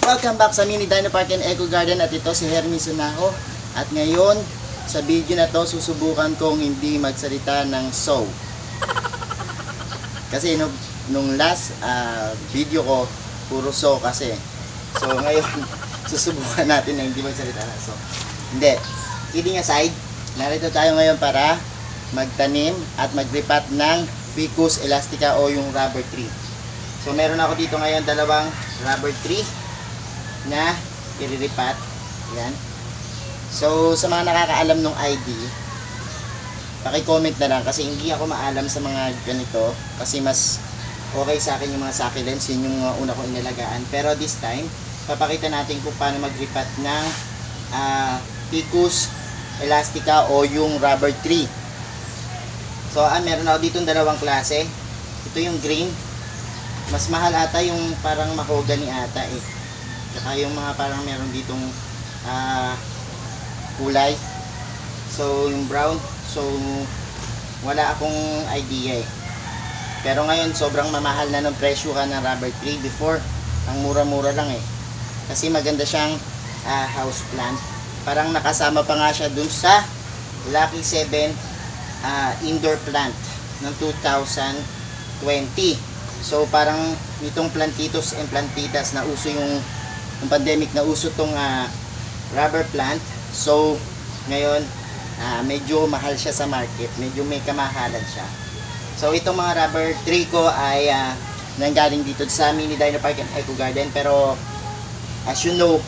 Welcome back sa Mini Dino Park and Eco Garden at ito si Hermie Sunaho. At ngayon, sa video na to, susubukan kong hindi magsalita ng so. Kasi nung last video ko, puro so kasi. So ngayon, susubukan natin na hindi magsalita ng so. Hindi. Kidding aside, narito tayo ngayon para magtanim at magripat ng Ficus elastica o yung rubber tree. So meron ako dito ngayon dalawang rubber tree na iriripat. Yan. So sa mga nakakaalam ng ID, paki-comment na lang kasi hindi ako maalam sa mga ganito kasi mas okay sa akin yung mga succulents, yun yung una kong inalagaan. Pero this time, papakita natin kung paano magripat ng Ficus elastica o yung rubber tree. So meron ako dito dalawang klase. Ito yung green. Mas mahal ata yung parang mahogany ata eh. Saka yung mga parang meron ditong kulay. So yung brown. So wala akong idea eh. Pero ngayon sobrang mamahal na ng presyo ng rubber tree. Before ang mura-mura lang eh. Kasi maganda siyang house plant. Parang nakasama pa nga siya dun sa Lucky 7 indoor plant ng 2020. So parang nitong plantitos and plantitas na uso yung pandemic, na uso tong rubber plant. So ngayon medyo mahal siya sa market, medyo may kamahalan siya. So itong mga rubber tree ko ay nanggaling dito sa Mini Dino Park and Eco Garden. Pero as you know,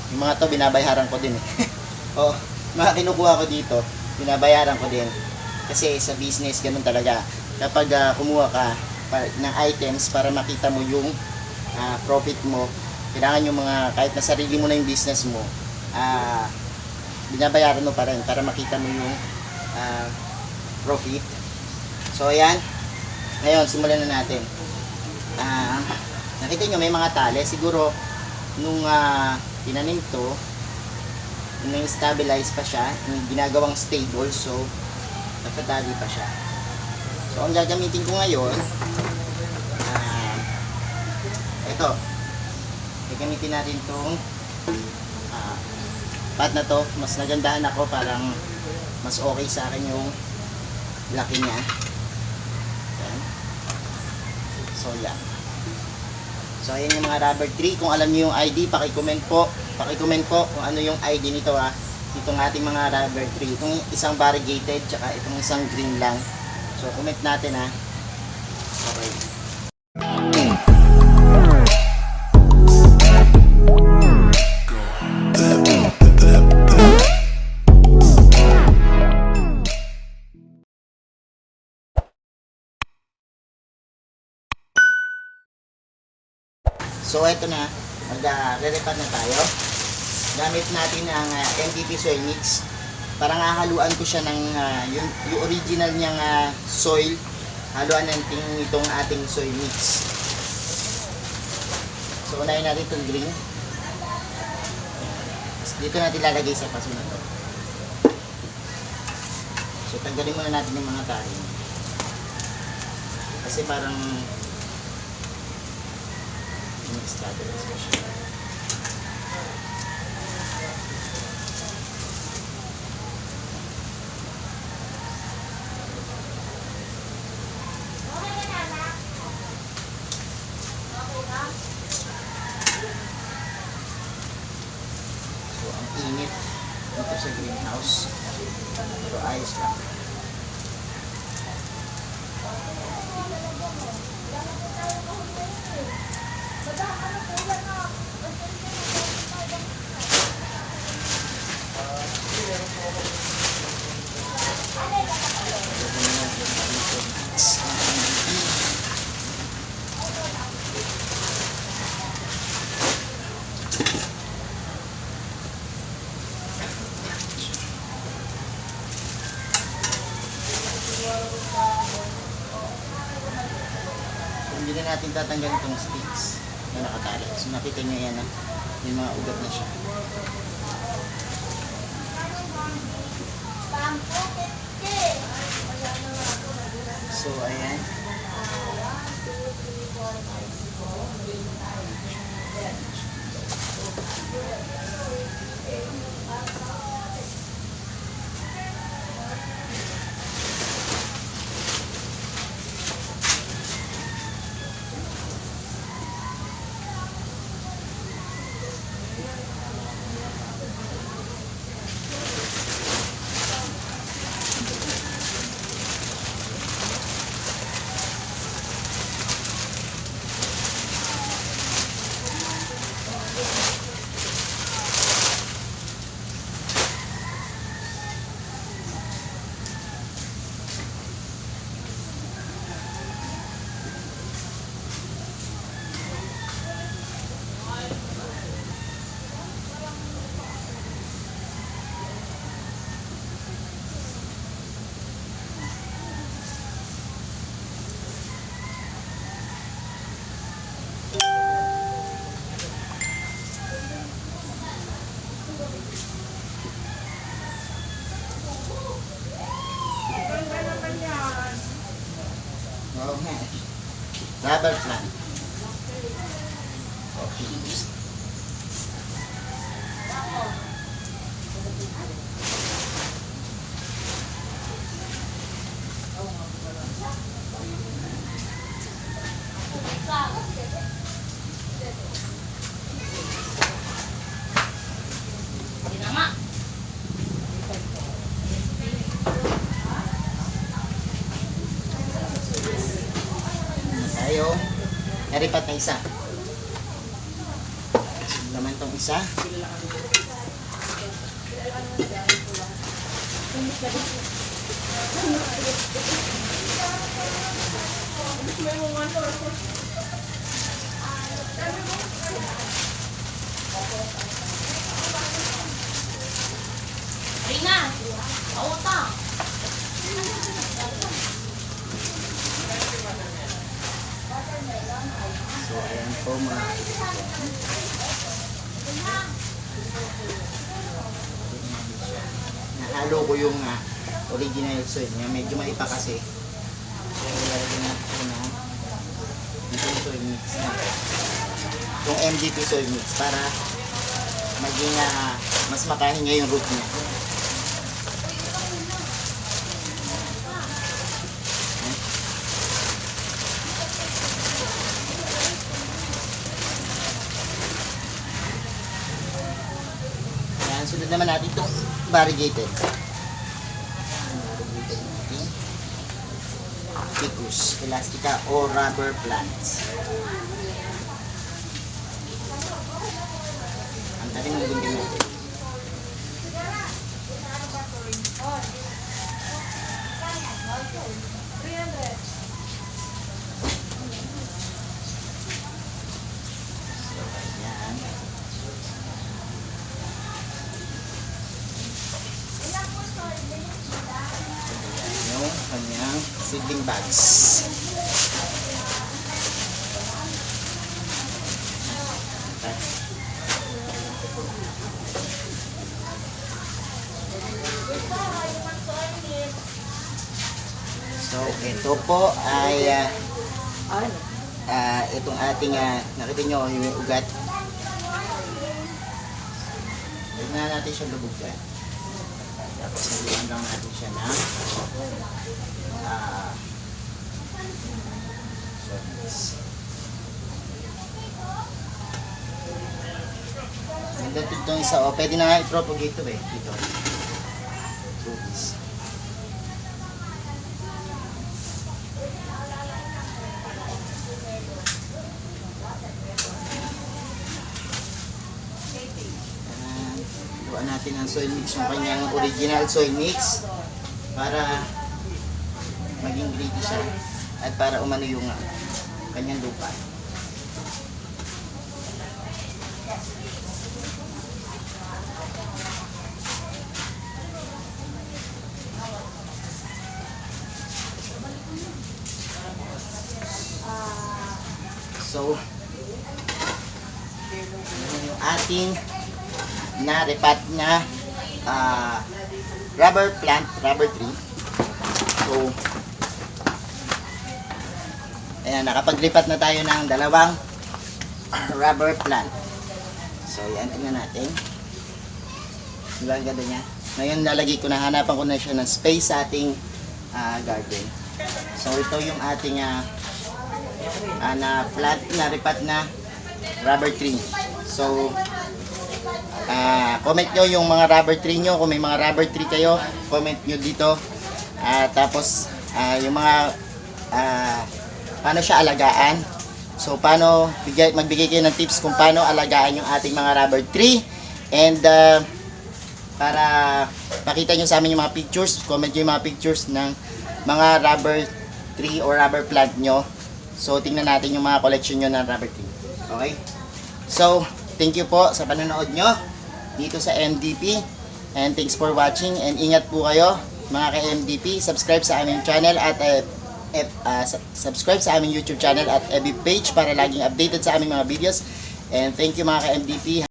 yung mga to binabayaran ko din eh. O, mga kinukuha ko dito, binabayaran ko din. Kasi sa business ganun talaga. Kapag kumuha ka ng items para makita mo yung profit mo, kailangan yung mga, kahit na sarili mo na yung business mo, binabayaran mo pa rin para makita mo yung profit. So ayan, ngayon simulan na natin. Nakita nyo may mga tali. Siguro nung tinanim to, nung stabilize pa siya, yung ginagawang stable, so nakatali pa siya. So ang gagamitin ko ngayon, ito, gagamitin natin itong pot na to. Mas nagandahan ako, parang mas okay sa akin yung laki niya. Yan. So yan. So ayan yung mga rubber tree. Kung alam niyo yung ID, paki-comment po kung ano yung ID nito itong ating mga rubber tree. Itong isang variegated, tsaka itong isang green lang. So comment natin Okay. So ito na, magre-repat na tayo. Gamit natin ang MVP soil mix. Parang hahaluan ko siya ng yung original niyang soil. Haluan natin itong ating soil mix. So unahin natin itong green. Dito natin lalagay sa paso na to. So tanggalin muna natin yung mga tali. Kasi parang stabilize ko siya. So ang init dito sa greenhouse, pero ayos lang. Hindi na natin tatanggal itong sticks na nakatali. So nakita nyo yan may mga ugat na siya. So ayan. rubber plant. Okay. Tayo. Naripat na isa. Sunod naman tong isa. Rina, pautang. So, ayan po mga nahalo ko yung original soy niya. Medyo maipa kasi. So, lalagyan natin ko na itong soy mix na. Itong MDP soy mix para maging mas makahinga yung root niya. Ayan, sunod naman natin itong variegated. Variegated natin. Ficus, elastica o rubber plants. Ang dali ng gunting natin. So, ayan. Yung kanyang seedling bags. So, ito po ay itong ating nakita nyo yung ugat. Tignan natin siya lubugkan. Tapos nagawin lang natin siya ng ganda itong isa. O, pwede na nga i-propagate ito eh. Dito. Rubies. Buwan natin ang soil mix, yung kanyang original soil mix para maging gritty siya at para umano yung kanyang lupa. So, yung ating na-repat na rubber plant, rubber tree. So, ayan, nakapag-repat na tayo ng dalawang rubber plant. So, yan, tingnan natin. Diba ang ganda niya? Ngayon, lalagay ko na, hanapan ko na siya ng space sa ating garden. So, ito yung ating na plant, na-repat na rubber tree. So, comment nyo yung mga rubber tree nyo. Kung may mga rubber tree kayo, comment nyo dito. Tapos, yung mga paano siya alagaan. So, paano magbigay kayo ng tips kung paano alagaan yung ating mga rubber tree. And, para pakita nyo sa amin yung mga pictures, comment nyo yung mga pictures ng mga rubber tree or rubber plant nyo. So, tingnan natin yung mga collection nyo ng rubber tree. Okay? So, thank you po sa panonood nyo dito sa MDP. And thanks for watching. And ingat po kayo mga ka-MDP. Subscribe sa aming channel at subscribe sa aming YouTube channel at FB page para laging updated sa aming mga videos. And thank you mga ka-MDP.